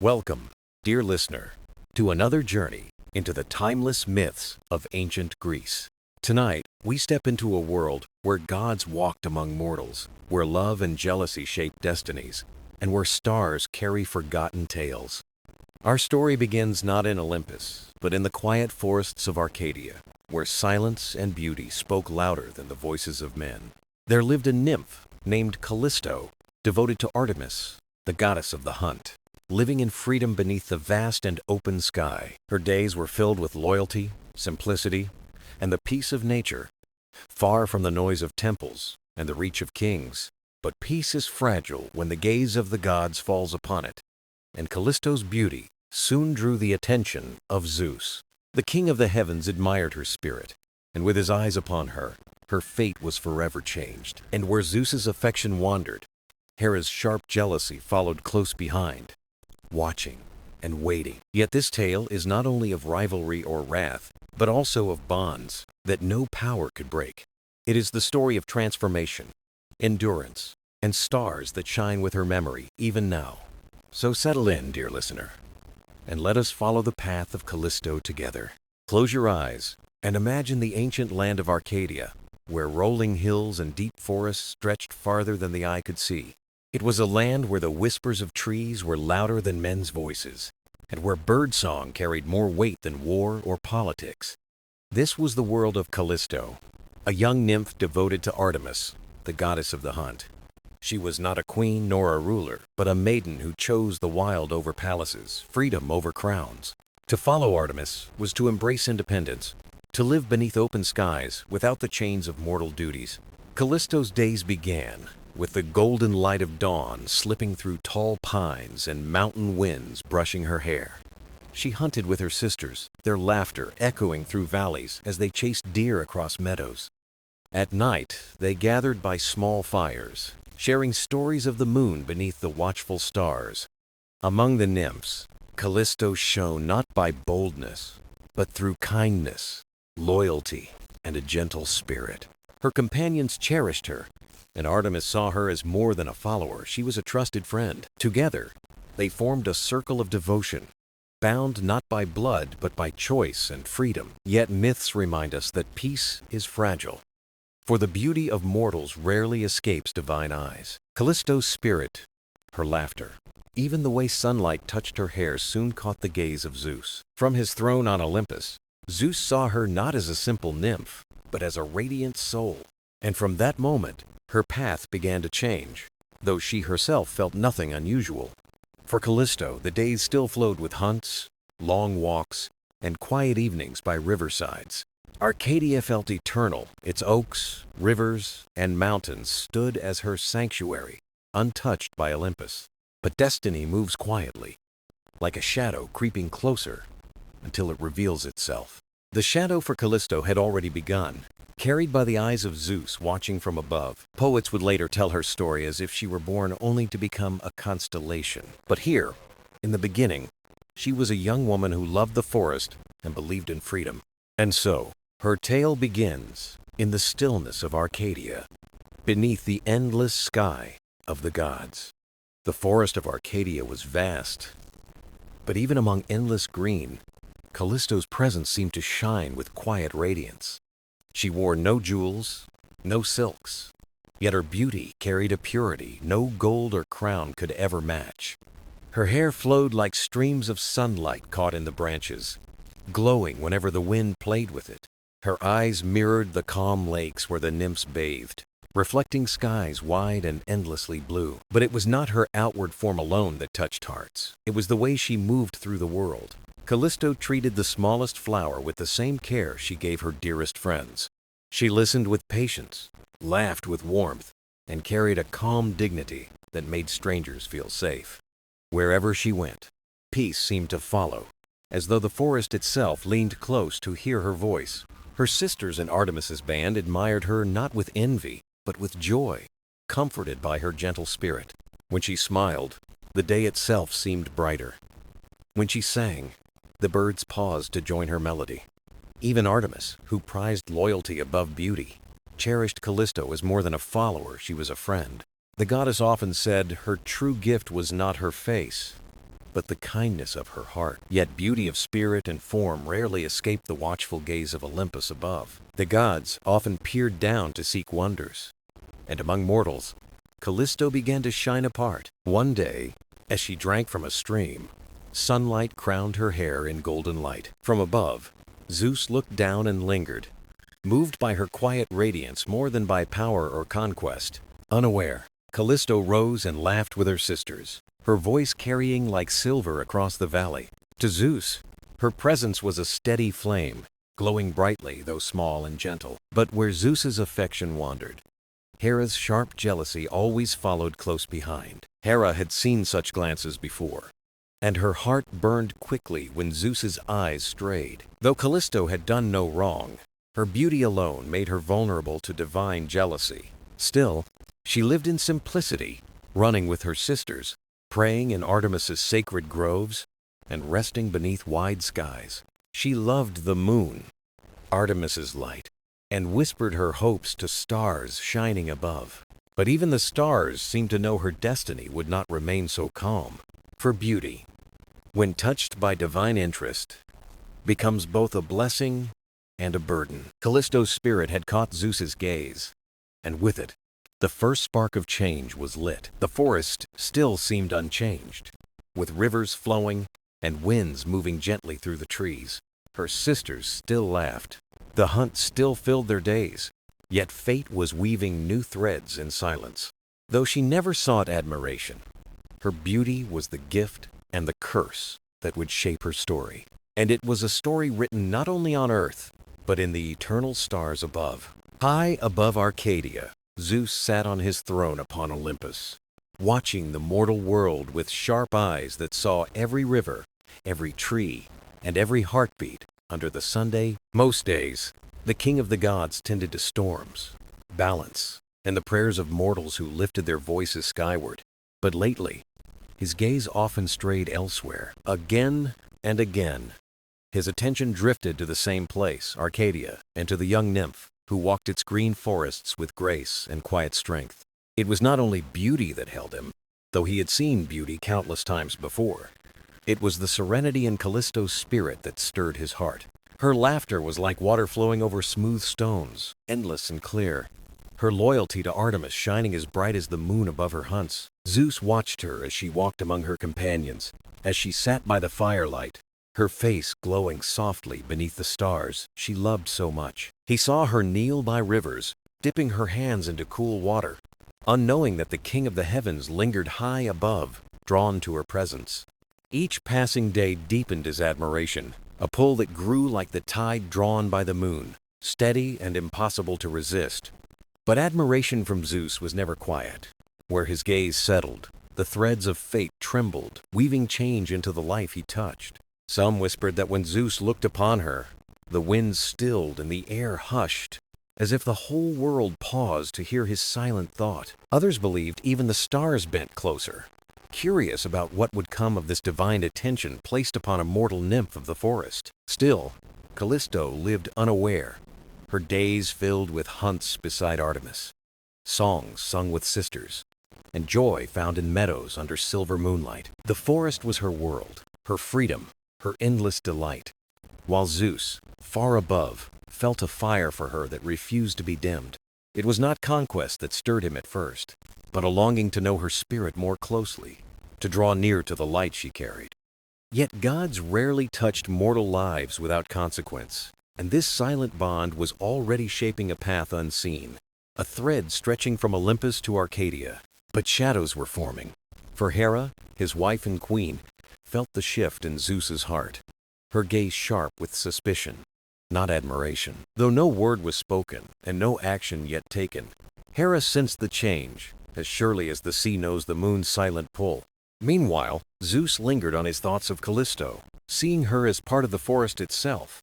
Welcome, dear listener, to another journey into the timeless myths of ancient Greece. Tonight, we step into a world where gods walked among mortals, where love and jealousy shape destinies, and where stars carry forgotten tales. Our story begins not in Olympus, but in the quiet forests of Arcadia, where silence and beauty spoke louder than the voices of men. There lived a nymph named Callisto, devoted to Artemis, the goddess of the hunt. Living in freedom beneath the vast and open sky, her days were filled with loyalty, simplicity, and the peace of nature, far from the noise of temples and the reach of kings. But peace is fragile when the gaze of the gods falls upon it, and Callisto's beauty soon drew the attention of Zeus. The king of the heavens admired her spirit, and with his eyes upon her, her fate was forever changed. And where Zeus's affection wandered, Hera's sharp jealousy followed close behind, watching and waiting. Yet this tale is not only of rivalry or wrath, but also of bonds that no power could break. It is the story of transformation, endurance, and stars that shine with her memory even now. So settle in, dear listener, and let us follow the path of Callisto together. Close your eyes and imagine the ancient land of Arcadia, where rolling hills and deep forests stretched farther than the eye could see. It was a land where the whispers of trees were louder than men's voices, and where birdsong carried more weight than war or politics. This was the world of Callisto, a young nymph devoted to Artemis, the goddess of the hunt. She was not a queen nor a ruler, but a maiden who chose the wild over palaces, freedom over crowns. To follow Artemis was to embrace independence, to live beneath open skies without the chains of mortal duties. Callisto's days began with the golden light of dawn slipping through tall pines and mountain winds brushing her hair. She hunted with her sisters, their laughter echoing through valleys as they chased deer across meadows. At night, they gathered by small fires, sharing stories of the moon beneath the watchful stars. Among the nymphs, Callisto shone not by boldness, but through kindness, loyalty, and a gentle spirit. Her companions cherished her, and Artemis saw her as more than a follower. She was a trusted friend. Together, they formed a circle of devotion, bound not by blood but by choice and freedom. Yet myths remind us that peace is fragile, for the beauty of mortals rarely escapes divine eyes. Callisto's spirit, her laughter, even the way sunlight touched her hair soon caught the gaze of Zeus. From his throne on Olympus, Zeus saw her not as a simple nymph, but as a radiant soul. And from that moment, her path began to change, though she herself felt nothing unusual. For Callisto, the days still flowed with hunts, long walks, and quiet evenings by riversides. Arcadia felt eternal. Its oaks, rivers, and mountains stood as her sanctuary, untouched by Olympus. But destiny moves quietly, like a shadow creeping closer until it reveals itself. The shadow for Callisto had already begun, carried by the eyes of Zeus watching from above. Poets would later tell her story as if she were born only to become a constellation. But here, in the beginning, she was a young woman who loved the forest and believed in freedom. And so, her tale begins in the stillness of Arcadia, beneath the endless sky of the gods. The forest of Arcadia was vast, but even among endless green, Callisto's presence seemed to shine with quiet radiance. She wore no jewels, no silks, yet her beauty carried a purity no gold or crown could ever match. Her hair flowed like streams of sunlight caught in the branches, glowing whenever the wind played with it. Her eyes mirrored the calm lakes where the nymphs bathed, reflecting skies wide and endlessly blue. But it was not her outward form alone that touched hearts. It was the way she moved through the world. Callisto treated the smallest flower with the same care she gave her dearest friends. She listened with patience, laughed with warmth, and carried a calm dignity that made strangers feel safe. Wherever she went, peace seemed to follow, as though the forest itself leaned close to hear her voice. Her sisters in Artemis's band admired her not with envy, but with joy, comforted by her gentle spirit. When she smiled, the day itself seemed brighter. When she sang, the birds paused to join her melody. Even Artemis, who prized loyalty above beauty, cherished Callisto as more than a follower. She was a friend. The goddess often said her true gift was not her face, but the kindness of her heart. Yet beauty of spirit and form rarely escaped the watchful gaze of Olympus above. The gods often peered down to seek wonders, and among mortals, Callisto began to shine apart. One day, as she drank from a stream, sunlight crowned her hair in golden light. From above, Zeus looked down and lingered, moved by her quiet radiance more than by power or conquest. Unaware, Callisto rose and laughed with her sisters, her voice carrying like silver across the valley. To Zeus, her presence was a steady flame, glowing brightly though small and gentle. But where Zeus's affection wandered, Hera's sharp jealousy always followed close behind. Hera had seen such glances before, and her heart burned quickly when Zeus's eyes strayed. Though Callisto had done no wrong, her beauty alone made her vulnerable to divine jealousy. Still, she lived in simplicity, running with her sisters, praying in Artemis's sacred groves, and resting beneath wide skies. She loved the moon, Artemis's light, and whispered her hopes to stars shining above. But even the stars seemed to know her destiny would not remain so calm. For beauty, when touched by divine interest, becomes both a blessing and a burden. Callisto's spirit had caught Zeus's gaze, and with it, the first spark of change was lit. The forest still seemed unchanged, with rivers flowing and winds moving gently through the trees. Her sisters still laughed. The hunt still filled their days, yet fate was weaving new threads in silence. Though she never sought admiration, her beauty was the gift and the curse that would shape her story. And it was a story written not only on earth, but in the eternal stars above. High above Arcadia, Zeus sat on his throne upon Olympus, watching the mortal world with sharp eyes that saw every river, every tree, and every heartbeat under the Sunday. Most days, the king of the gods tended to storms, balance, and the prayers of mortals who lifted their voices skyward. But lately, his gaze often strayed elsewhere. Again and again, his attention drifted to the same place, Arcadia, and to the young nymph who walked its green forests with grace and quiet strength. It was not only beauty that held him, though he had seen beauty countless times before. It was the serenity in Callisto's spirit that stirred his heart. Her laughter was like water flowing over smooth stones, endless and clear. Her loyalty to Artemis shining as bright as the moon above her hunts. Zeus watched her as she walked among her companions, as she sat by the firelight, her face glowing softly beneath the stars she loved so much. He saw her kneel by rivers, dipping her hands into cool water, unknowing that the king of the heavens lingered high above, drawn to her presence. Each passing day deepened his admiration, a pull that grew like the tide drawn by the moon, steady and impossible to resist. But admiration from Zeus was never quiet. Where his gaze settled, the threads of fate trembled, weaving change into the life he touched. Some whispered that when Zeus looked upon her, the winds stilled and the air hushed, as if the whole world paused to hear his silent thought. Others believed even the stars bent closer, curious about what would come of this divine attention placed upon a mortal nymph of the forest. Still, Callisto lived unaware, her days filled with hunts beside Artemis, songs sung with sisters, and joy found in meadows under silver moonlight. The forest was her world, her freedom, her endless delight, while Zeus, far above, felt a fire for her that refused to be dimmed. It was not conquest that stirred him at first, but a longing to know her spirit more closely, to draw near to the light she carried. Yet gods rarely touched mortal lives without consequence, and this silent bond was already shaping a path unseen, a thread stretching from Olympus to Arcadia. But shadows were forming, for Hera, his wife and queen, felt the shift in Zeus's heart, her gaze sharp with suspicion, not admiration. Though no word was spoken and no action yet taken, Hera sensed the change, as surely as the sea knows the moon's silent pull. Meanwhile, Zeus lingered on his thoughts of Callisto, seeing her as part of the forest itself,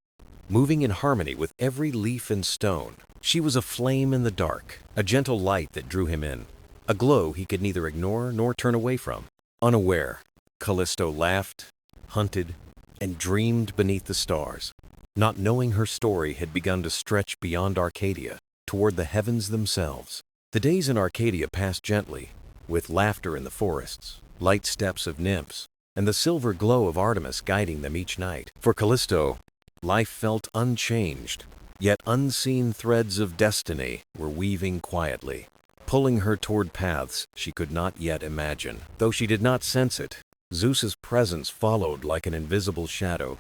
moving in harmony with every leaf and stone. She was a flame in the dark, a gentle light that drew him in, a glow he could neither ignore nor turn away from. Unaware, Callisto laughed, hunted, and dreamed beneath the stars, not knowing her story had begun to stretch beyond Arcadia, toward the heavens themselves. The days in Arcadia passed gently, with laughter in the forests, light steps of nymphs, and the silver glow of Artemis guiding them each night. For Callisto, life felt unchanged, yet unseen threads of destiny were weaving quietly, pulling her toward paths she could not yet imagine. Though she did not sense it, Zeus's presence followed like an invisible shadow,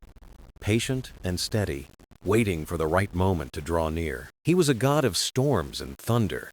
patient and steady, waiting for the right moment to draw near. He was a god of storms and thunder,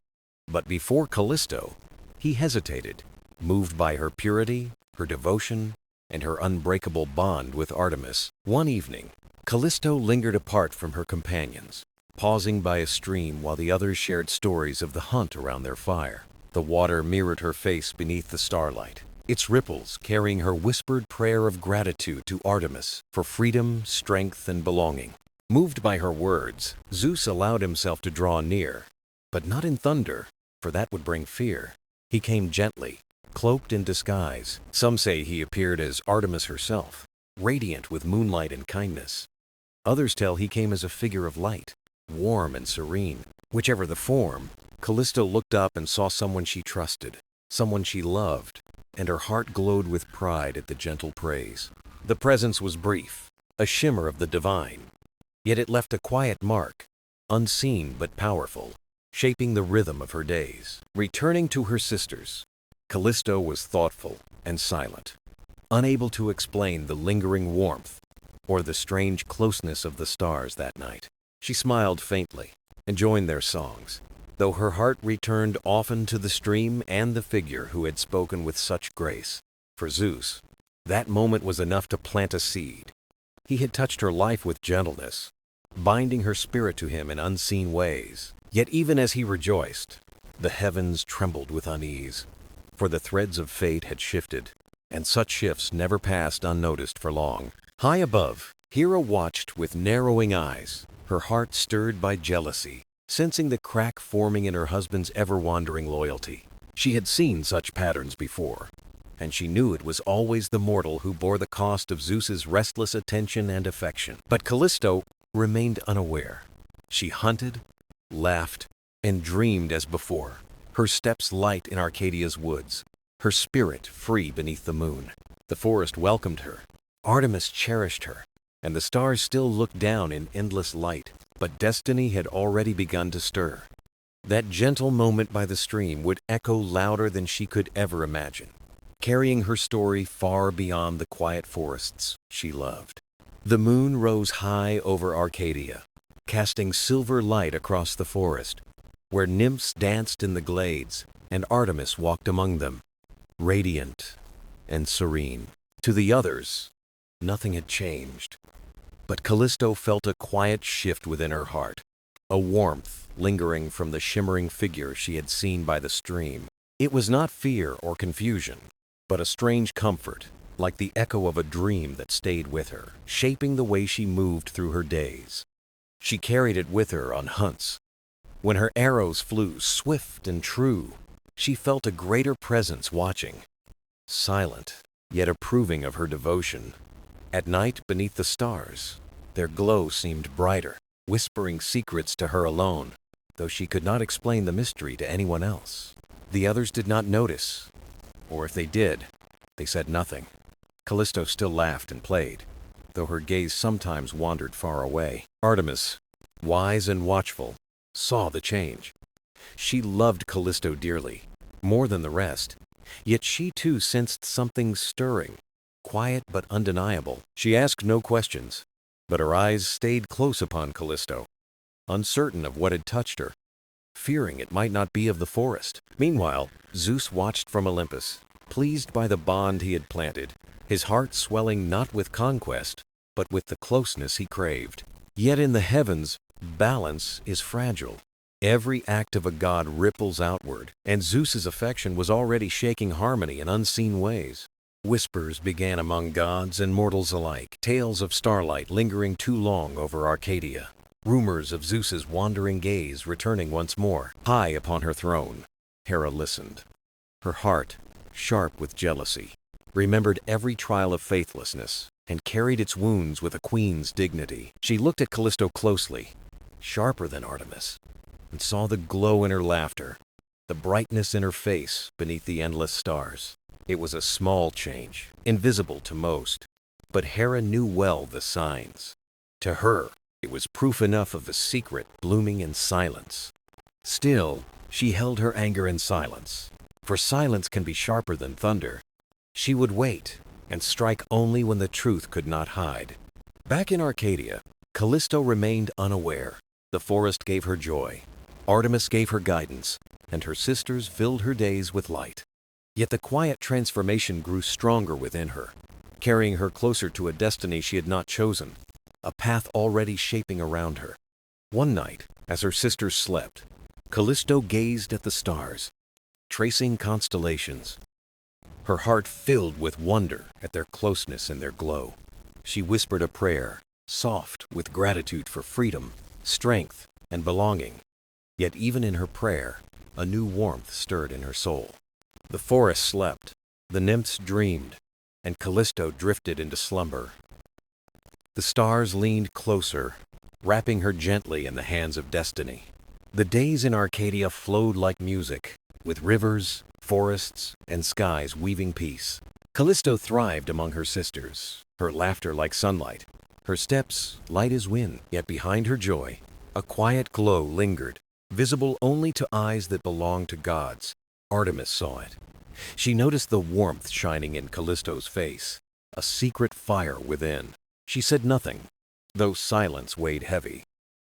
but before Callisto, he hesitated, moved by her purity, her devotion, and her unbreakable bond with Artemis. One evening, Callisto lingered apart from her companions, pausing by a stream while the others shared stories of the hunt around their fire. The water mirrored her face beneath the starlight, its ripples carrying her whispered prayer of gratitude to Artemis for freedom, strength, and belonging. Moved by her words, Zeus allowed himself to draw near, but not in thunder, for that would bring fear. He came gently, cloaked in disguise. Some say he appeared as Artemis herself, radiant with moonlight and kindness. Others tell he came as a figure of light, warm and serene. Whichever the form, Callisto looked up and saw someone she trusted, someone she loved, and her heart glowed with pride at the gentle praise. The presence was brief, a shimmer of the divine, yet it left a quiet mark, unseen but powerful, shaping the rhythm of her days. Returning to her sisters, Callisto was thoughtful and silent, unable to explain the lingering warmth or the strange closeness of the stars that night. She smiled faintly and joined their songs, though her heart returned often to the stream and the figure who had spoken with such grace. For Zeus, that moment was enough to plant a seed. He had touched her life with gentleness, binding her spirit to him in unseen ways. Yet even as he rejoiced, the heavens trembled with unease, for the threads of fate had shifted, and such shifts never passed unnoticed for long. High above, Hera watched with narrowing eyes, her heart stirred by jealousy, sensing the crack forming in her husband's ever-wandering loyalty. She had seen such patterns before, and she knew it was always the mortal who bore the cost of Zeus's restless attention and affection. But Callisto remained unaware. She hunted, laughed, and dreamed as before, her steps light in Arcadia's woods, her spirit free beneath the moon. The forest welcomed her, Artemis cherished her, and the stars still looked down in endless light. But destiny had already begun to stir. That gentle moment by the stream would echo louder than she could ever imagine, carrying her story far beyond the quiet forests she loved. The moon rose high over Arcadia, casting silver light across the forest, where nymphs danced in the glades and Artemis walked among them, radiant and serene. To the others, nothing had changed. But Callisto felt a quiet shift within her heart, a warmth lingering from the shimmering figure she had seen by the stream. It was not fear or confusion, but a strange comfort, like the echo of a dream that stayed with her, shaping the way she moved through her days. She carried it with her on hunts. When her arrows flew swift and true, she felt a greater presence watching, silent, yet approving of her devotion. At night, beneath the stars, their glow seemed brighter, whispering secrets to her alone, though she could not explain the mystery to anyone else. The others did not notice, or if they did, they said nothing. Callisto still laughed and played, though her gaze sometimes wandered far away. Artemis, wise and watchful, saw the change. She loved Callisto dearly, more than the rest, yet she too sensed something stirring, quiet but undeniable. She asked no questions, but her eyes stayed close upon Callisto, uncertain of what had touched her, fearing it might not be of the forest. Meanwhile, Zeus watched from Olympus, pleased by the bond he had planted, his heart swelling not with conquest, but with the closeness he craved. Yet in the heavens, balance is fragile. Every act of a god ripples outward, and Zeus's affection was already shaking harmony in unseen ways. Whispers began among gods and mortals alike, tales of starlight lingering too long over Arcadia, rumors of Zeus's wandering gaze returning once more. High upon her throne, Hera listened. Her heart, sharp with jealousy, remembered every trial of faithlessness and carried its wounds with a queen's dignity. She looked at Callisto closely, sharper than Artemis, and saw the glow in her laughter, the brightness in her face beneath the endless stars. It was a small change, invisible to most, but Hera knew well the signs. To her, it was proof enough of a secret blooming in silence. Still, she held her anger in silence, for silence can be sharper than thunder. She would wait and strike only when the truth could not hide. Back in Arcadia, Callisto remained unaware. The forest gave her joy, Artemis gave her guidance, and her sisters filled her days with light. Yet the quiet transformation grew stronger within her, carrying her closer to a destiny she had not chosen, a path already shaping around her. One night, as her sisters slept, Callisto gazed at the stars, tracing constellations. Her heart filled with wonder at their closeness and their glow. She whispered a prayer, soft with gratitude for freedom, strength, and belonging. Yet even in her prayer, a new warmth stirred in her soul. The forest slept, the nymphs dreamed, and Callisto drifted into slumber. The stars leaned closer, wrapping her gently in the hands of destiny. The days in Arcadia flowed like music, with rivers, forests, and skies weaving peace. Callisto thrived among her sisters, her laughter like sunlight, her steps light as wind. Yet behind her joy, a quiet glow lingered, visible only to eyes that belonged to gods. Artemis saw it. She noticed the warmth shining in Callisto's face, a secret fire within. She said nothing, though silence weighed heavy.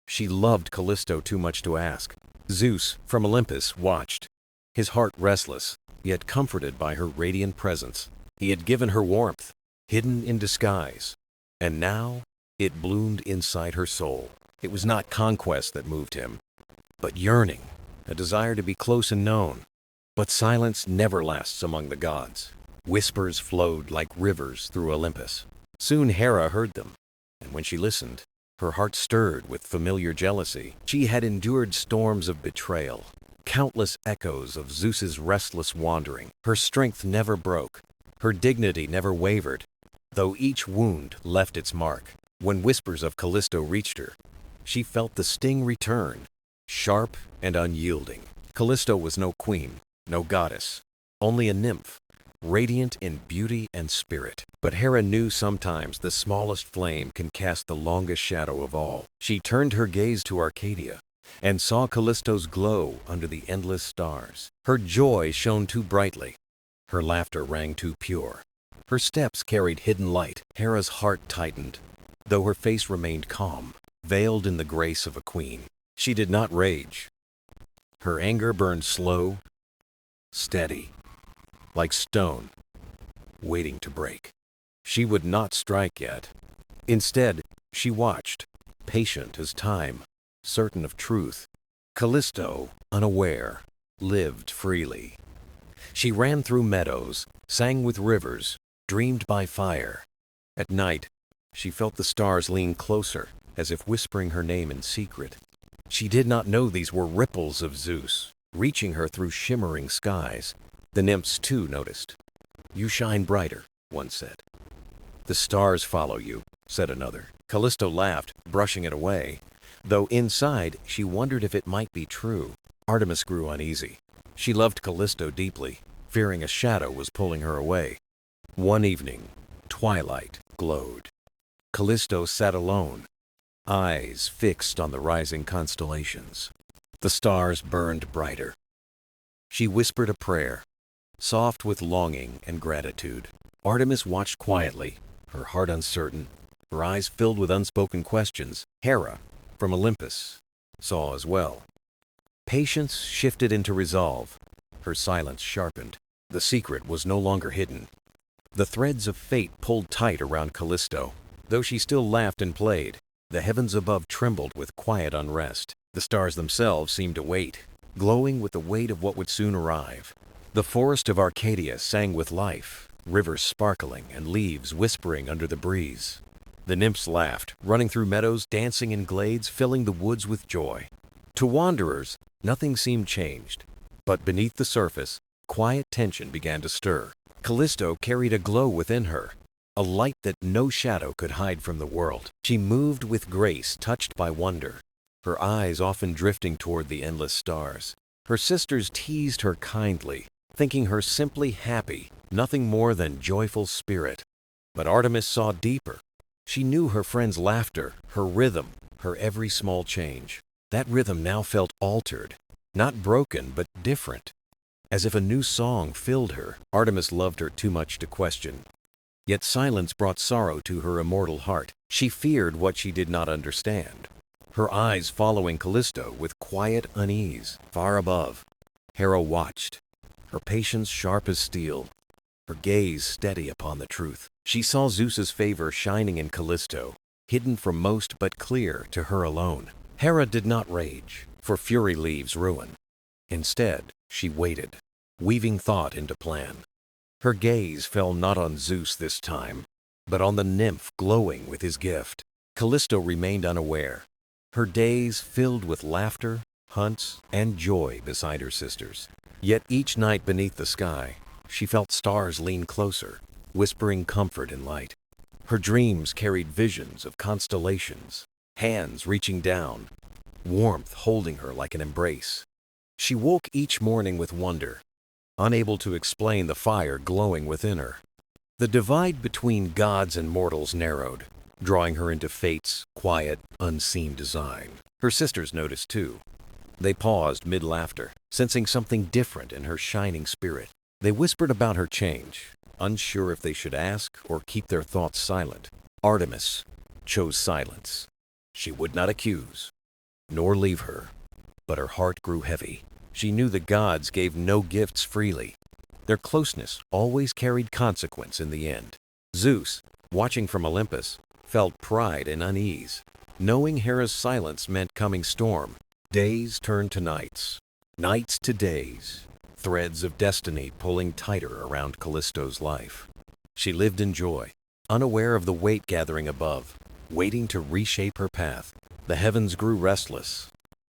She loved Callisto too much to ask. Zeus, from Olympus, watched, his heart restless, yet comforted by her radiant presence. He had given her warmth, hidden in disguise, and now it bloomed inside her soul. It was not conquest that moved him, but yearning, a desire to be close and known. But silence never lasts among the gods. Whispers flowed like rivers through Olympus. Soon Hera heard them, and when she listened, her heart stirred with familiar jealousy. She had endured storms of betrayal, countless echoes of Zeus's restless wandering. Her strength never broke, her dignity never wavered, though each wound left its mark. When whispers of Callisto reached her, she felt the sting return, sharp and unyielding. Callisto was no queen, no goddess, only a nymph, radiant in beauty and spirit. But Hera knew sometimes the smallest flame can cast the longest shadow of all. She turned her gaze to Arcadia and saw Callisto's glow under the endless stars. Her joy shone too brightly. Her laughter rang too pure. Her steps carried hidden light. Hera's heart tightened, though her face remained calm, veiled in the grace of a queen. She did not rage. Her anger burned slow, steady, like stone, waiting to break. She would not strike yet. Instead, she watched, patient as time, certain of truth. Callisto, unaware, lived freely. She ran through meadows, sang with rivers, dreamed by fire. At night, she felt the stars lean closer, as if whispering her name in secret. She did not know these were ripples of Zeus, reaching her through shimmering skies. The nymphs too noticed. "You shine brighter," one said. "The stars follow you," said another. Callisto laughed, brushing it away, though inside she wondered if it might be true. Artemis grew uneasy. She loved Callisto deeply, fearing a shadow was pulling her away. One evening, twilight glowed. Callisto sat alone, eyes fixed on the rising constellations. The stars burned brighter. She whispered a prayer, soft with longing and gratitude. Artemis watched quietly, her heart uncertain, her eyes filled with unspoken questions. Hera, from Olympus, saw as well. Patience shifted into resolve. Her silence sharpened. The secret was no longer hidden. The threads of fate pulled tight around Callisto. Though she still laughed and played, the heavens above trembled with quiet unrest. The stars themselves seemed to wait, glowing with the weight of what would soon arrive. The forest of Arcadia sang with life, rivers sparkling and leaves whispering under the breeze. The nymphs laughed, running through meadows, dancing in glades, filling the woods with joy. To wanderers, nothing seemed changed, but beneath the surface, quiet tension began to stir. Callisto carried a glow within her, a light that no shadow could hide from the world. She moved with grace, touched by wonder, her eyes often drifting toward the endless stars. Her sisters teased her kindly, thinking her simply happy, nothing more than joyful spirit. But Artemis saw deeper. She knew her friend's laughter, her rhythm, her every small change. That rhythm now felt altered, not broken, but different. As if a new song filled her. Artemis loved her too much to question. Yet silence brought sorrow to her immortal heart. She feared what she did not understand. Her eyes following Callisto with quiet unease. Far above, Hera watched, her patience sharp as steel, her gaze steady upon the truth. She saw Zeus's favor shining in Callisto, hidden from most but clear to her alone. Hera did not rage, for fury leaves ruin. Instead, she waited, weaving thought into plan. Her gaze fell not on Zeus this time, but on the nymph glowing with his gift. Callisto remained unaware, her days filled with laughter, hunts, and joy beside her sisters. Yet each night beneath the sky, she felt stars lean closer, whispering comfort and light. Her dreams carried visions of constellations, hands reaching down, warmth holding her like an embrace. She woke each morning with wonder, unable to explain the fire glowing within her. The divide between gods and mortals narrowed, drawing her into fate's quiet, unseen design. Her sisters noticed too. They paused mid-laughter, sensing something different in her shining spirit. They whispered about her change, unsure if they should ask or keep their thoughts silent. Artemis chose silence. She would not accuse, nor leave her, but her heart grew heavy. She knew the gods gave no gifts freely. Their closeness always carried consequence in the end. Zeus, watching from Olympus, felt pride and unease. Knowing Hera's silence meant coming storm. Days turned to nights, nights to days, threads of destiny pulling tighter around Callisto's life. She lived in joy, unaware of the weight gathering above, waiting to reshape her path. The heavens grew restless.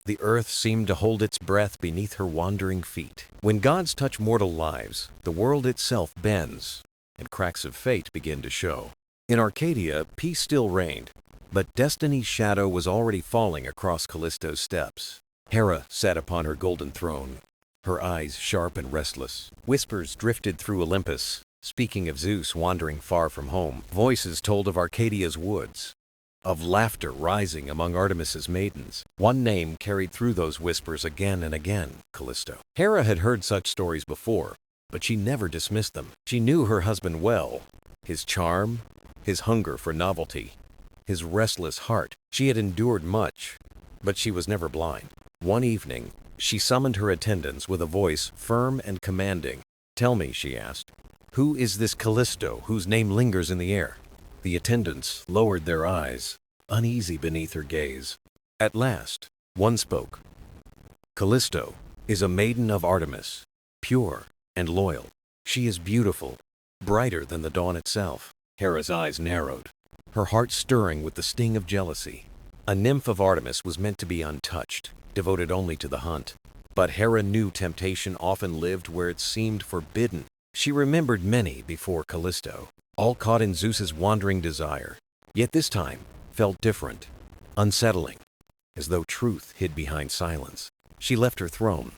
The earth seemed to hold its breath beneath her wandering feet. When gods touch mortal lives, the world itself bends, and cracks of fate begin to show. In Arcadia, peace still reigned, but destiny's shadow was already falling across Callisto's steps. Hera sat upon her golden throne, her eyes sharp and restless. Whispers drifted through Olympus, speaking of Zeus wandering far from home. Voices told of Arcadia's woods, of laughter rising among Artemis's maidens. One name carried through those whispers again and again: Callisto. Hera had heard such stories before, but she never dismissed them. She knew her husband well, his charm, his hunger for novelty, his restless heart. She had endured much, but she was never blind. One evening, she summoned her attendants with a voice firm and commanding. "Tell me," she asked, "who is this Callisto whose name lingers in the air?" The attendants lowered their eyes, uneasy beneath her gaze. At last, one spoke. "Callisto is a maiden of Artemis, pure and loyal. She is beautiful, brighter than the dawn itself." Hera's eyes narrowed, her heart stirring with the sting of jealousy. A nymph of Artemis was meant to be untouched, devoted only to the hunt. But Hera knew temptation often lived where it seemed forbidden. She remembered many before Callisto, all caught in Zeus's wandering desire, yet this time felt different, unsettling, as though truth hid behind silence. She left her throne,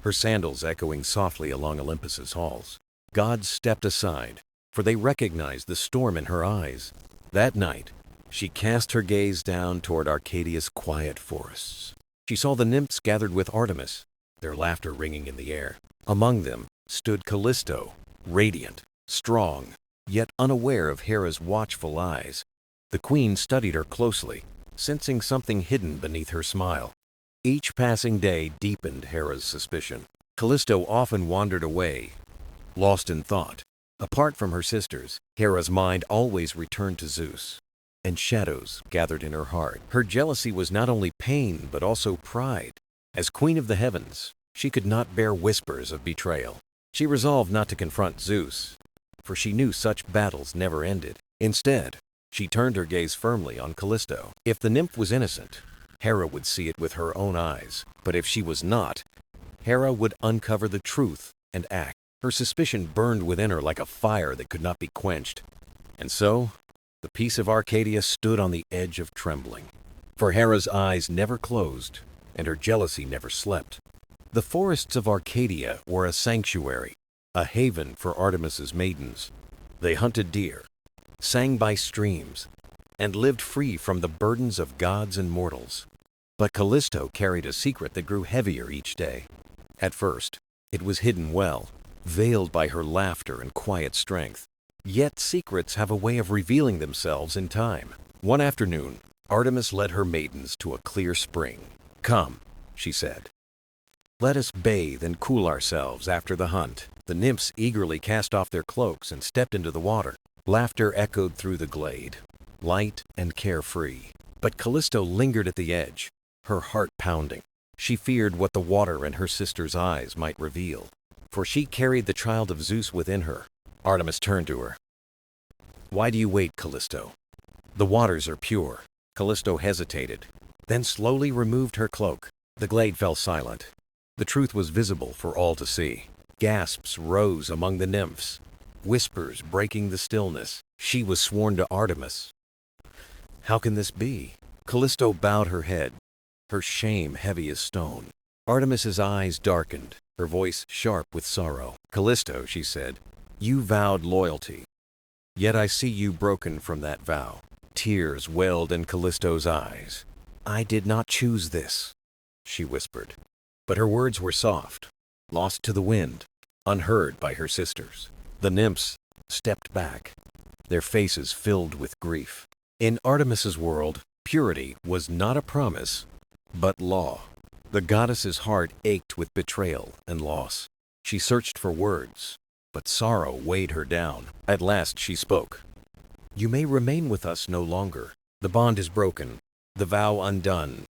her sandals echoing softly along Olympus's halls. Gods stepped aside, for they recognized the storm in her eyes. That night, she cast her gaze down toward Arcadia's quiet forests. She saw the nymphs gathered with Artemis, their laughter ringing in the air. Among them stood Callisto, radiant, strong, yet unaware of Hera's watchful eyes. The queen studied her closely, sensing something hidden beneath her smile. Each passing day deepened Hera's suspicion. Callisto often wandered away, lost in thought. Apart from her sisters, Hera's mind always returned to Zeus, and shadows gathered in her heart. Her jealousy was not only pain, but also pride. As queen of the heavens, she could not bear whispers of betrayal. She resolved not to confront Zeus, for she knew such battles never ended. Instead, she turned her gaze firmly on Callisto. If the nymph was innocent, Hera would see it with her own eyes. But if she was not, Hera would uncover the truth and act. Her suspicion burned within her like a fire that could not be quenched. And so, the peace of Arcadia stood on the edge of trembling. For Hera's eyes never closed, and her jealousy never slept. The forests of Arcadia were a sanctuary, a haven for Artemis's maidens. They hunted deer, sang by streams, and lived free from the burdens of gods and mortals. But Callisto carried a secret that grew heavier each day. At first, it was hidden well, veiled by her laughter and quiet strength. Yet secrets have a way of revealing themselves in time. One afternoon, Artemis led her maidens to a clear spring. "Come," she said. "Let us bathe and cool ourselves after the hunt." The nymphs eagerly cast off their cloaks and stepped into the water. Laughter echoed through the glade, light and carefree. But Callisto lingered at the edge, her heart pounding. She feared what the water in her sister's eyes might reveal, for she carried the child of Zeus within her. Artemis turned to her. "Why do you wait, Callisto? The waters are pure." Callisto hesitated, then slowly removed her cloak. The glade fell silent. The truth was visible for all to see. Gasps rose among the nymphs, whispers breaking the stillness. She was sworn to Artemis. How can this be? Callisto bowed her head, her shame heavy as stone. Artemis's eyes darkened, her voice sharp with sorrow. "Callisto," she said, "you vowed loyalty. Yet I see you broken from that vow." Tears welled in Callisto's eyes. "I did not choose this," she whispered. But her words were soft, lost to the wind, unheard by her sisters. The nymphs stepped back, their faces filled with grief. In Artemis's world, purity was not a promise, but law. The goddess's heart ached with betrayal and loss. She searched for words, but sorrow weighed her down. At last she spoke. "You may remain with us no longer. The bond is broken, the vow undone.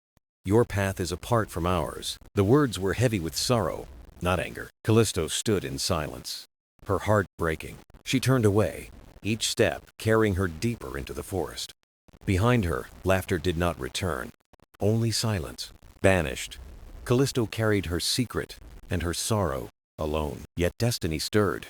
Your path is apart from ours." The words were heavy with sorrow, not anger. Callisto stood in silence, her heart breaking. She turned away, each step carrying her deeper into the forest. Behind her, laughter did not return, only silence. Banished, Callisto carried her secret and her sorrow alone. Yet destiny stirred,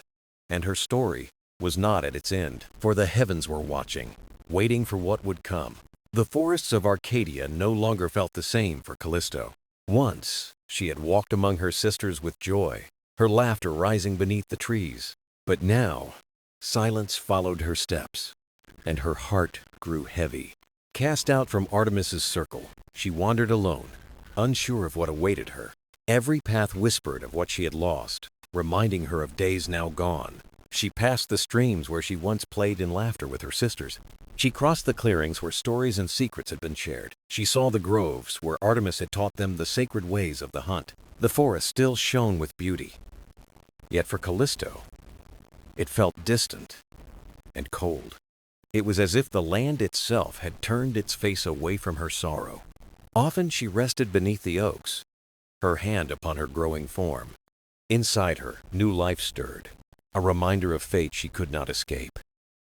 and her story was not at its end, for the heavens were watching, waiting for what would come. The forests of Arcadia no longer felt the same for Callisto. Once, she had walked among her sisters with joy, her laughter rising beneath the trees. But now, silence followed her steps, and her heart grew heavy. Cast out from Artemis's circle, she wandered alone, unsure of what awaited her. Every path whispered of what she had lost, reminding her of days now gone. She passed the streams where she once played in laughter with her sisters. She crossed the clearings where stories and secrets had been shared. She saw the groves where Artemis had taught them the sacred ways of the hunt. The forest still shone with beauty. Yet for Callisto, it felt distant and cold. It was as if the land itself had turned its face away from her sorrow. Often she rested beneath the oaks, her hand upon her growing form. Inside her, new life stirred, a reminder of fate she could not escape.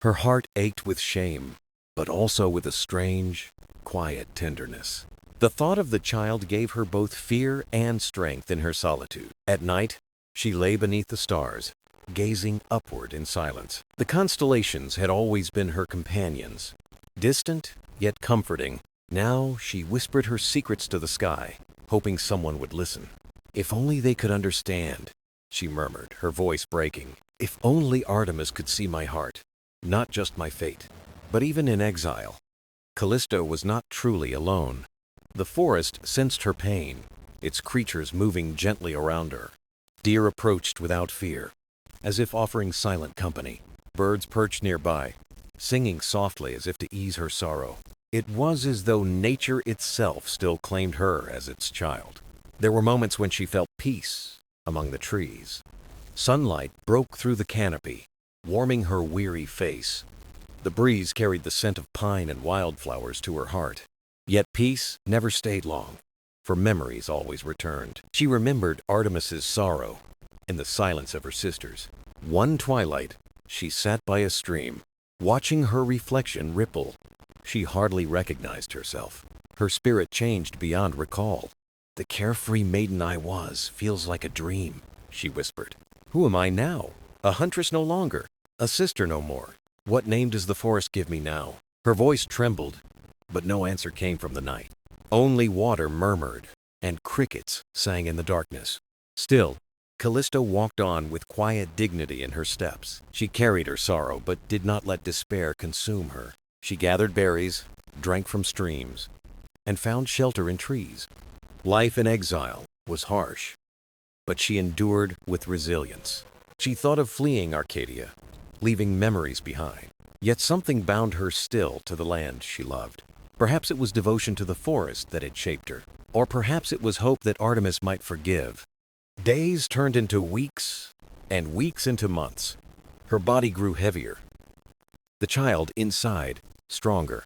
Her heart ached with shame, but also with a strange, quiet tenderness. The thought of the child gave her both fear and strength in her solitude. At night, she lay beneath the stars, gazing upward in silence. The constellations had always been her companions, distant yet comforting. Now she whispered her secrets to the sky, hoping someone would listen. "If only they could understand," she murmured, her voice breaking. "If only Artemis could see my heart, not just my fate." But even in exile, Callisto was not truly alone. The forest sensed her pain, its creatures moving gently around her. Deer approached without fear, as if offering silent company. Birds perched nearby, singing softly as if to ease her sorrow. It was as though nature itself still claimed her as its child. There were moments when she felt peace among the trees. Sunlight broke through the canopy, warming her weary face. The breeze carried the scent of pine and wildflowers to her heart. Yet peace never stayed long, for memories always returned. She remembered Artemis's sorrow in the silence of her sisters. One twilight, she sat by a stream, watching her reflection ripple. She hardly recognized herself. Her spirit changed beyond recall. "The carefree maiden I was feels like a dream," she whispered. "Who am I now? A huntress no longer, a sister no more. What name does the forest give me now?" Her voice trembled, but no answer came from the night. Only water murmured, and crickets sang in the darkness. Still, Callisto walked on with quiet dignity in her steps. She carried her sorrow, but did not let despair consume her. She gathered berries, drank from streams, and found shelter in trees. Life in exile was harsh, but she endured with resilience. She thought of fleeing Arcadia, leaving memories behind. Yet something bound her still to the land she loved. Perhaps it was devotion to the forest that had shaped her, or perhaps it was hope that Artemis might forgive. Days turned into weeks, and weeks into months. Her body grew heavier. The child inside, stronger.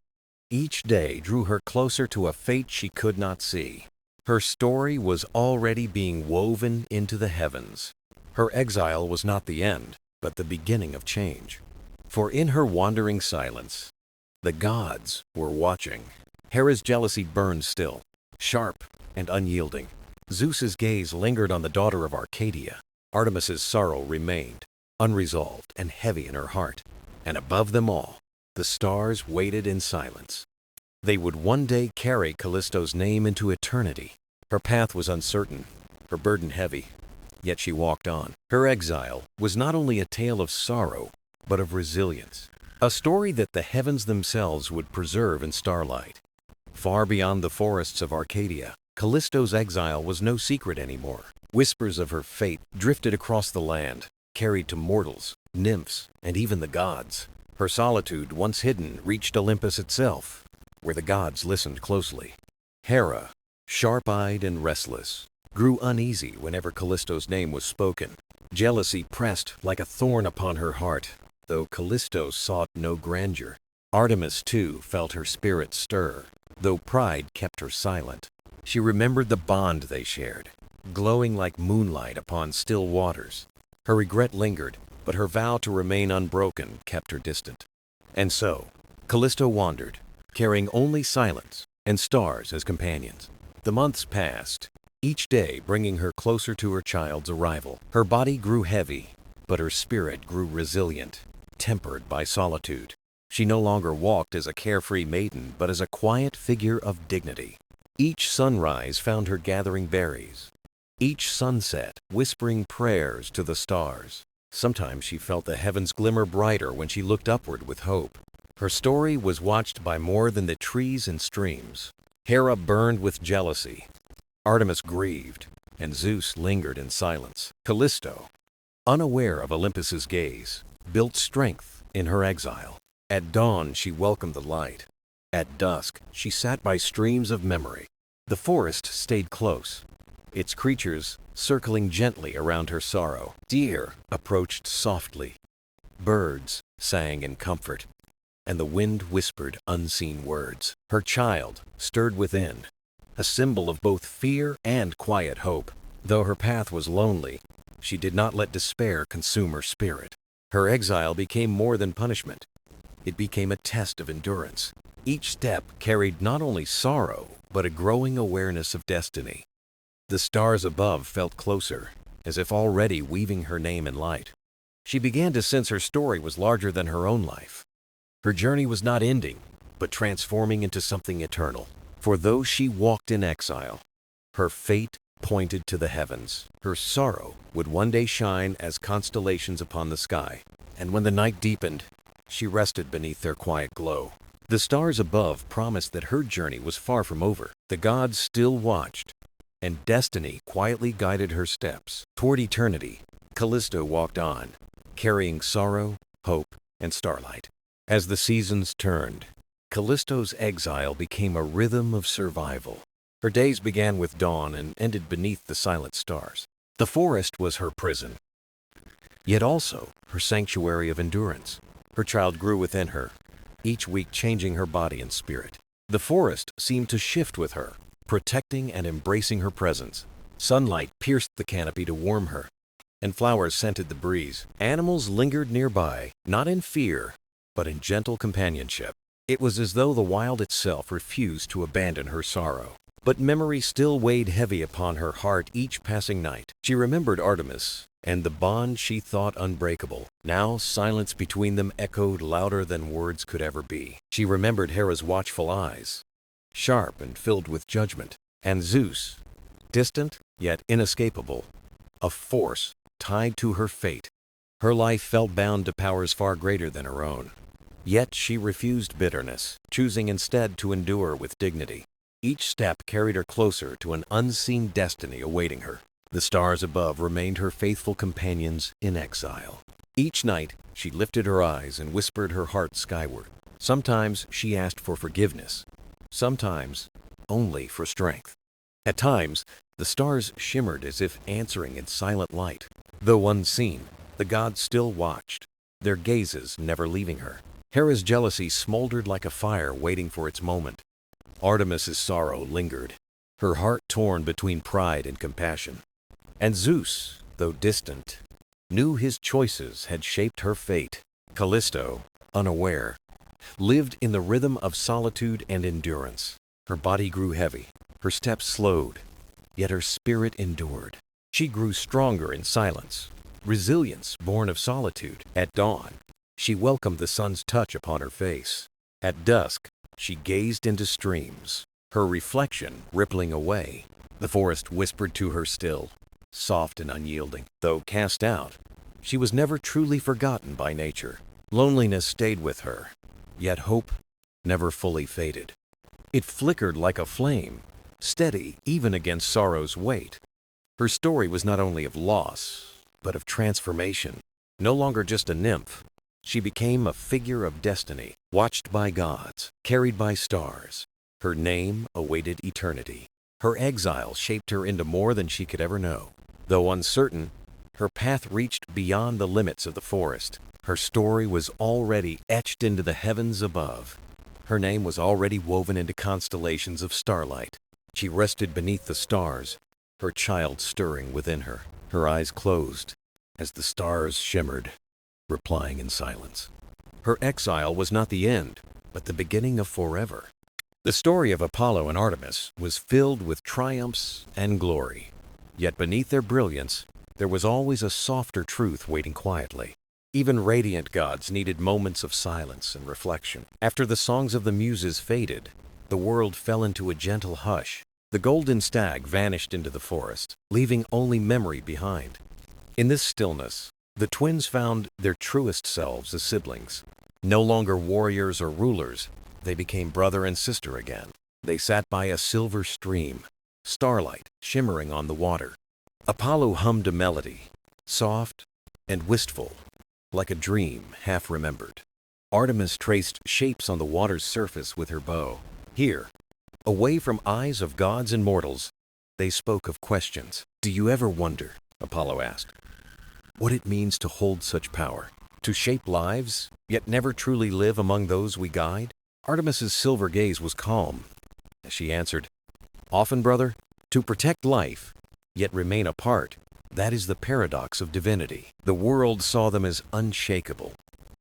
Each day drew her closer to a fate she could not see. Her story was already being woven into the heavens. Her exile was not the end, but the beginning of change. For in her wandering silence, the gods were watching. Hera's jealousy burned still, sharp and unyielding. Zeus's gaze lingered on the daughter of Arcadia. Artemis's sorrow remained, unresolved and heavy in her heart. And above them all, the stars waited in silence. They would one day carry Callisto's name into eternity. Her path was uncertain, her burden heavy, yet she walked on. Her exile was not only a tale of sorrow, but of resilience. A story that the heavens themselves would preserve in starlight. Far beyond the forests of Arcadia, Callisto's exile was no secret anymore. Whispers of her fate drifted across the land, carried to mortals, nymphs, and even the gods. Her solitude, once hidden, reached Olympus itself, where the gods listened closely. Hera, sharp-eyed and restless, grew uneasy whenever Callisto's name was spoken. Jealousy pressed like a thorn upon her heart, though Callisto sought no grandeur. Artemis, too, felt her spirit stir, though pride kept her silent. She remembered the bond they shared, glowing like moonlight upon still waters. Her regret lingered, but her vow to remain unbroken kept her distant. And so, Callisto wandered, carrying only silence and stars as companions. The months passed, each day bringing her closer to her child's arrival. Her body grew heavy, but her spirit grew resilient, tempered by solitude. She no longer walked as a carefree maiden, but as a quiet figure of dignity. Each sunrise found her gathering berries, each sunset whispering prayers to the stars. Sometimes she felt the heavens glimmer brighter when she looked upward with hope. Her story was watched by more than the trees and streams. Hera burned with jealousy, Artemis grieved, and Zeus lingered in silence. Callisto, unaware of Olympus's gaze, built strength in her exile. At dawn she welcomed the light. At dusk she sat by streams of memory. The forest stayed close, its creatures circling gently around her sorrow. Deer approached softly, birds sang in comfort, and the wind whispered unseen words. Her child stirred within, a symbol of both fear and quiet hope. Though her path was lonely, she did not let despair consume her spirit. Her exile became more than punishment. It became a test of endurance. Each step carried not only sorrow, but a growing awareness of destiny. The stars above felt closer, as if already weaving her name in light. She began to sense her story was larger than her own life. Her journey was not ending, but transforming into something eternal. For though she walked in exile, her fate pointed to the heavens. Her sorrow would one day shine as constellations upon the sky, and when the night deepened, she rested beneath their quiet glow. The stars above promised that her journey was far from over. The gods still watched, and destiny quietly guided her steps. Toward eternity, Callisto walked on, carrying sorrow, hope, and starlight. As the seasons turned, Callisto's exile became a rhythm of survival. Her days began with dawn and ended beneath the silent stars. The forest was her prison, yet also her sanctuary of endurance. Her child grew within her, each week changing her body and spirit. The forest seemed to shift with her, protecting and embracing her presence. Sunlight pierced the canopy to warm her, and flowers scented the breeze. Animals lingered nearby, not in fear, but in gentle companionship. It was as though the wild itself refused to abandon her sorrow. But memory still weighed heavy upon her heart each passing night. She remembered Artemis and the bond she thought unbreakable. Now silence between them echoed louder than words could ever be. She remembered Hera's watchful eyes, sharp and filled with judgment, and Zeus, distant yet inescapable, a force tied to her fate. Her life felt bound to powers far greater than her own. Yet she refused bitterness, choosing instead to endure with dignity. Each step carried her closer to an unseen destiny awaiting her. The stars above remained her faithful companions in exile. Each night, she lifted her eyes and whispered her heart skyward. Sometimes she asked for forgiveness, sometimes only for strength. At times, the stars shimmered as if answering in silent light. Though unseen, the gods still watched, their gazes never leaving her. Hera's jealousy smoldered like a fire waiting for its moment. Artemis's sorrow lingered, her heart torn between pride and compassion. And Zeus, though distant, knew his choices had shaped her fate. Callisto, unaware, lived in the rhythm of solitude and endurance. Her body grew heavy, her steps slowed, yet her spirit endured. She grew stronger in silence, resilience born of solitude. At dawn, she welcomed the sun's touch upon her face. At dusk, she gazed into streams, her reflection rippling away. The forest whispered to her still, soft and unyielding. Though cast out, she was never truly forgotten by nature. Loneliness stayed with her, yet hope never fully faded. It flickered like a flame, steady even against sorrow's weight. Her story was not only of loss, but of transformation. No longer just a nymph, she became a figure of destiny, watched by gods, carried by stars. Her name awaited eternity. Her exile shaped her into more than she could ever know. Though uncertain, her path reached beyond the limits of the forest. Her story was already etched into the heavens above. Her name was already woven into constellations of starlight. She rested beneath the stars, her child stirring within her. Her eyes closed as the stars shimmered, replying in silence. Her exile was not the end, but the beginning of forever. The story of Apollo and Artemis was filled with triumphs and glory. Yet beneath their brilliance, there was always a softer truth waiting quietly. Even radiant gods needed moments of silence and reflection. After the songs of the muses faded, the world fell into a gentle hush. The golden stag vanished into the forest, leaving only memory behind. In this stillness, the twins found their truest selves as siblings. No longer warriors or rulers, they became brother and sister again. They sat by a silver stream, starlight shimmering on the water. Apollo hummed a melody, soft and wistful, like a dream half remembered. Artemis traced shapes on the water's surface with her bow. Here, away from eyes of gods and mortals, they spoke of questions. "Do you ever wonder," Apollo asked, "what it means to hold such power? To shape lives, yet never truly live among those we guide?" Artemis's silver gaze was calm as she answered, "Often, brother, to protect life, yet remain apart. That is the paradox of divinity. The world saw them as unshakable,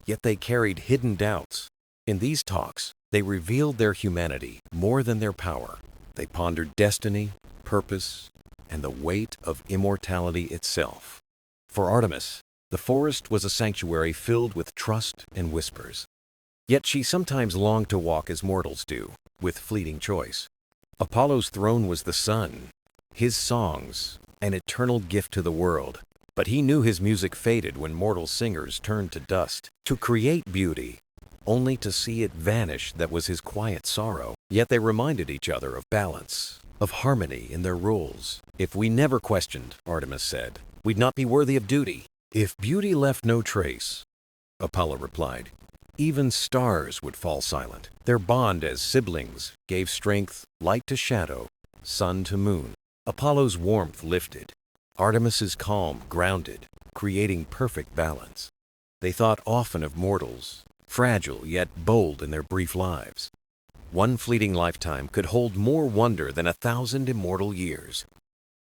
yet they carried hidden doubts. In these talks, they revealed their humanity more than their power. They pondered destiny, purpose, and the weight of immortality itself. For Artemis, the forest was a sanctuary filled with trust and whispers. Yet she sometimes longed to walk as mortals do, with fleeting choice. Apollo's throne was the sun, his songs, an eternal gift to the world. But he knew his music faded when mortal singers turned to dust. To create beauty, only to see it vanish, that was his quiet sorrow. Yet they reminded each other of balance, of harmony in their roles. "If we never questioned," Artemis said, "we'd not be worthy of duty." "If beauty left no trace," Apollo replied, "even stars would fall silent." Their bond as siblings gave strength, light to shadow, sun to moon. Apollo's warmth lifted, Artemis's calm grounded, creating perfect balance. They thought often of mortals, fragile yet bold in their brief lives. One fleeting lifetime could hold more wonder than 1,000 immortal years.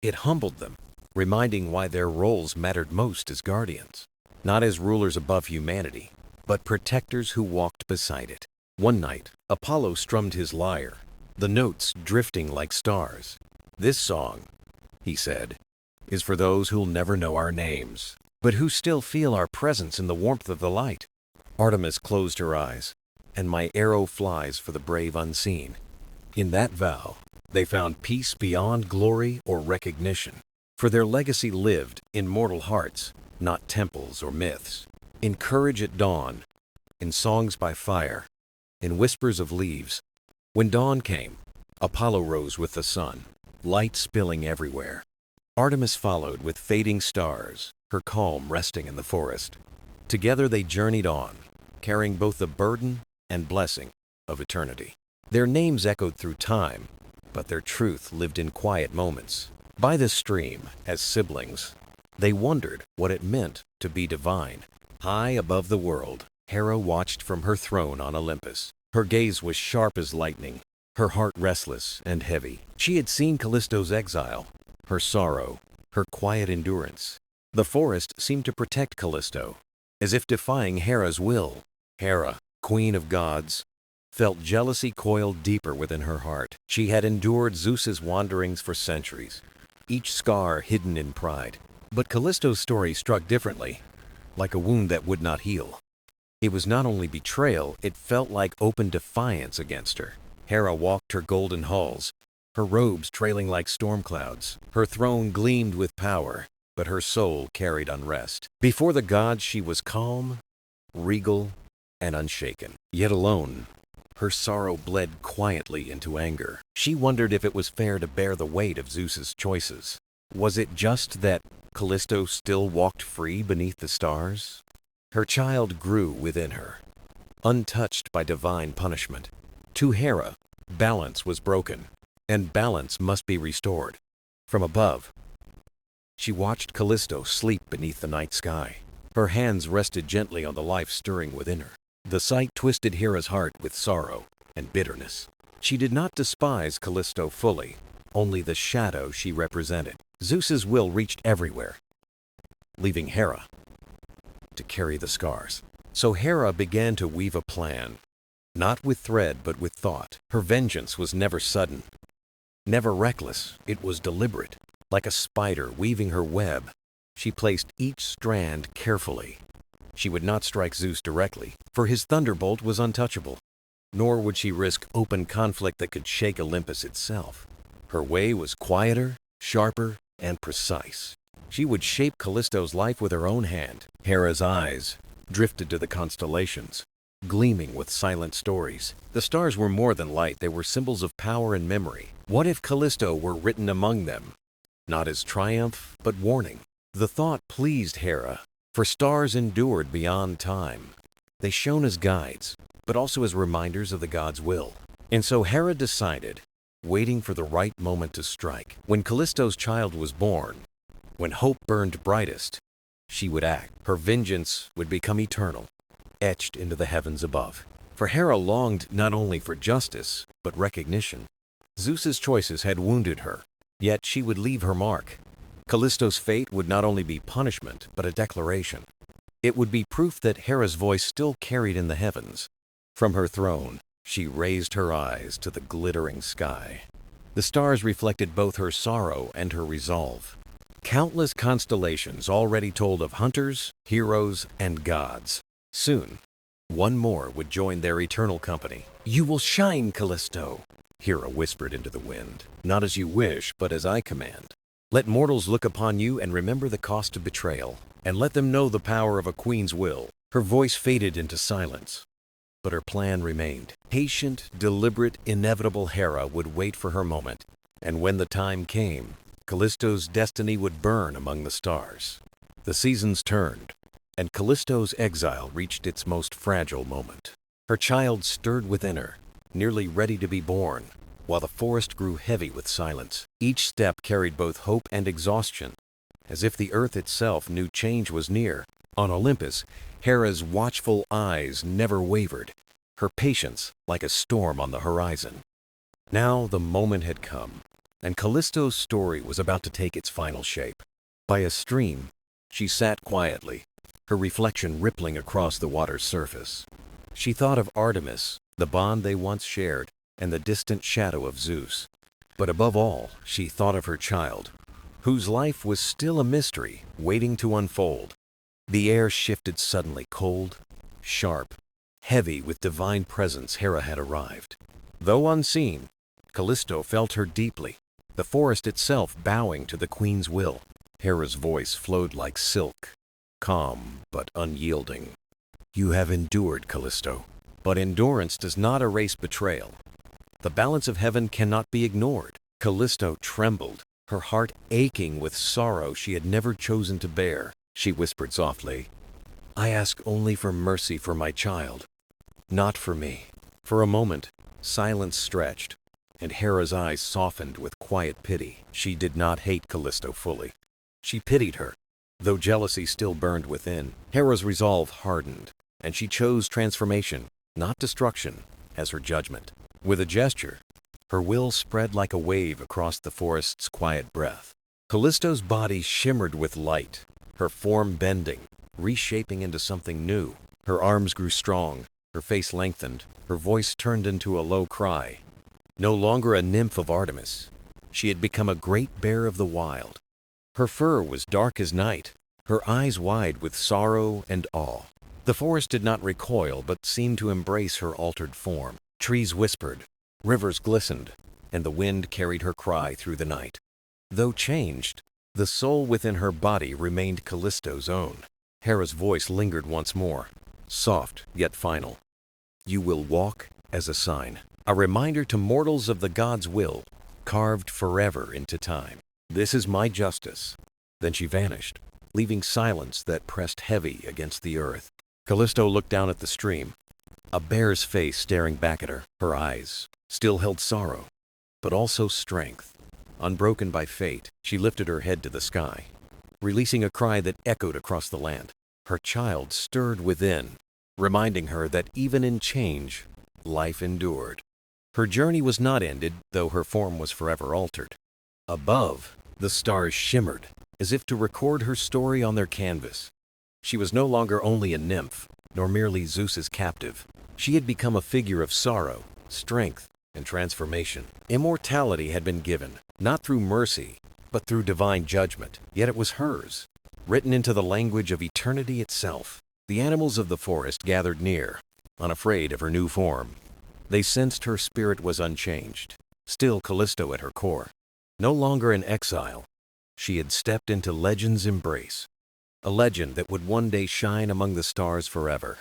It humbled them, reminding why their roles mattered most as guardians, not as rulers above humanity, but protectors who walked beside it. One night, Apollo strummed his lyre, the notes drifting like stars. "This song," he said, "is for those who'll never know our names, but who still feel our presence in the warmth of the light." Artemis closed her eyes, "And my arrow flies for the brave unseen." In that vow, they found peace beyond glory or recognition. For their legacy lived in mortal hearts, not temples or myths, in courage at dawn, in songs by fire, in whispers of leaves. When dawn came, Apollo rose with the sun, light spilling everywhere. Artemis followed with fading stars, her calm resting in the forest. Together they journeyed on, carrying both the burden and blessing of eternity. Their names echoed through time, but their truth lived in quiet moments. By the stream, as siblings, they wondered what it meant to be divine. High above the world, Hera watched from her throne on Olympus. Her gaze was sharp as lightning, her heart restless and heavy. She had seen Callisto's exile, her sorrow, her quiet endurance. The forest seemed to protect Callisto, as if defying Hera's will. Hera, queen of gods, felt jealousy coil deeper within her heart. She had endured Zeus's wanderings for centuries, each scar hidden in pride. But Callisto's story struck differently, like a wound that would not heal. It was not only betrayal, it felt like open defiance against her. Hera walked her golden halls, her robes trailing like storm clouds. Her throne gleamed with power, but her soul carried unrest. Before the gods she was calm, regal, and unshaken. Yet alone, her sorrow bled quietly into anger. She wondered if it was fair to bear the weight of Zeus's choices. Was it just that Callisto still walked free beneath the stars? Her child grew within her, untouched by divine punishment. To Hera, balance was broken, and balance must be restored. From above, she watched Callisto sleep beneath the night sky. Her hands rested gently on the life stirring within her. The sight twisted Hera's heart with sorrow and bitterness. She did not despise Callisto fully, only the shadow she represented. Zeus's will reached everywhere, leaving Hera to carry the scars. So Hera began to weave a plan, not with thread but with thought. Her vengeance was never sudden, never reckless. It was deliberate. Like a spider weaving her web, she placed each strand carefully. She would not strike Zeus directly, for his thunderbolt was untouchable, nor would she risk open conflict that could shake Olympus itself. Her way was quieter, sharper, and precise. She would shape Callisto's life with her own hand. Hera's eyes drifted to the constellations, gleaming with silent stories. The stars were more than light, they were symbols of power and memory. What if Callisto were written among them? Not as triumph, but warning. The thought pleased Hera, for stars endured beyond time. They shone as guides, but also as reminders of the god's will. And so Hera decided, waiting for the right moment to strike. When Callisto's child was born, when hope burned brightest, she would act. Her vengeance would become eternal, etched into the heavens above. For Hera longed not only for justice, but recognition. Zeus's choices had wounded her, yet she would leave her mark. Callisto's fate would not only be punishment, but a declaration. It would be proof that Hera's voice still carried in the heavens. From her throne, she raised her eyes to the glittering sky. The stars reflected both her sorrow and her resolve. Countless constellations already told of hunters, heroes, and gods. Soon, one more would join their eternal company. "You will shine, Callisto," Hera whispered into the wind. "Not as you wish, but as I command. Let mortals look upon you and remember the cost of betrayal, and let them know the power of a queen's will." Her voice faded into silence, but her plan remained. Patient, deliberate, inevitable Hera would wait for her moment, and when the time came, Callisto's destiny would burn among the stars. The seasons turned, and Callisto's exile reached its most fragile moment. Her child stirred within her, nearly ready to be born, while the forest grew heavy with silence. Each step carried both hope and exhaustion, as if the earth itself knew change was near. On Olympus, Hera's watchful eyes never wavered, her patience like a storm on the horizon. Now the moment had come, and Callisto's story was about to take its final shape. By a stream, she sat quietly, her reflection rippling across the water's surface. She thought of Artemis, the bond they once shared, and the distant shadow of Zeus. But above all, she thought of her child, whose life was still a mystery waiting to unfold. The air shifted suddenly, cold, sharp, heavy with divine presence. Hera had arrived. Though unseen, Callisto felt her deeply. the forest itself bowing to the queen's will. Hera's voice flowed like silk, calm but unyielding. You have endured, Callisto, but endurance does not erase betrayal. The balance of heaven cannot be ignored. Callisto trembled, her heart aching with sorrow she had never chosen to bear. She whispered softly, I ask only for mercy for my child, not for me. For a moment, silence stretched, and Hera's eyes softened with quiet pity. She did not hate Callisto fully. She pitied her. Though jealousy still burned within, Hera's resolve hardened, and she chose transformation, not destruction, as her judgment. With a gesture, her will spread like a wave across the forest's quiet breath. Callisto's body shimmered with light, her form bending, reshaping into something new. Her arms grew strong, her face lengthened, her voice turned into a low cry. No longer a nymph of Artemis, she had become a great bear of the wild. Her fur was dark as night, her eyes wide with sorrow and awe. The forest did not recoil but seemed to embrace her altered form. Trees whispered, rivers glistened, and the wind carried her cry through the night. Though changed, the soul within her body remained Callisto's own. Hera's voice lingered once more, soft yet final. You will walk as a sign, a reminder to mortals of the god's will, carved forever into time. This is my justice. Then she vanished, leaving silence that pressed heavy against the earth. Callisto looked down at the stream, a bear's face staring back at her. Her eyes still held sorrow, but also strength. Unbroken by fate, she lifted her head to the sky, releasing a cry that echoed across the land. Her child stirred within, reminding her that even in change, life endured. Her journey was not ended, though her form was forever altered. Above, the stars shimmered, as if to record her story on their canvas. She was no longer only a nymph, nor merely Zeus's captive. She had become a figure of sorrow, strength, and transformation. Immortality had been given, not through mercy, but through divine judgment. Yet it was hers, written into the language of eternity itself. The animals of the forest gathered near, unafraid of her new form. They sensed her spirit was unchanged, still Callisto at her core. No longer in exile, she had stepped into legend's embrace, a legend that would one day shine among the stars forever.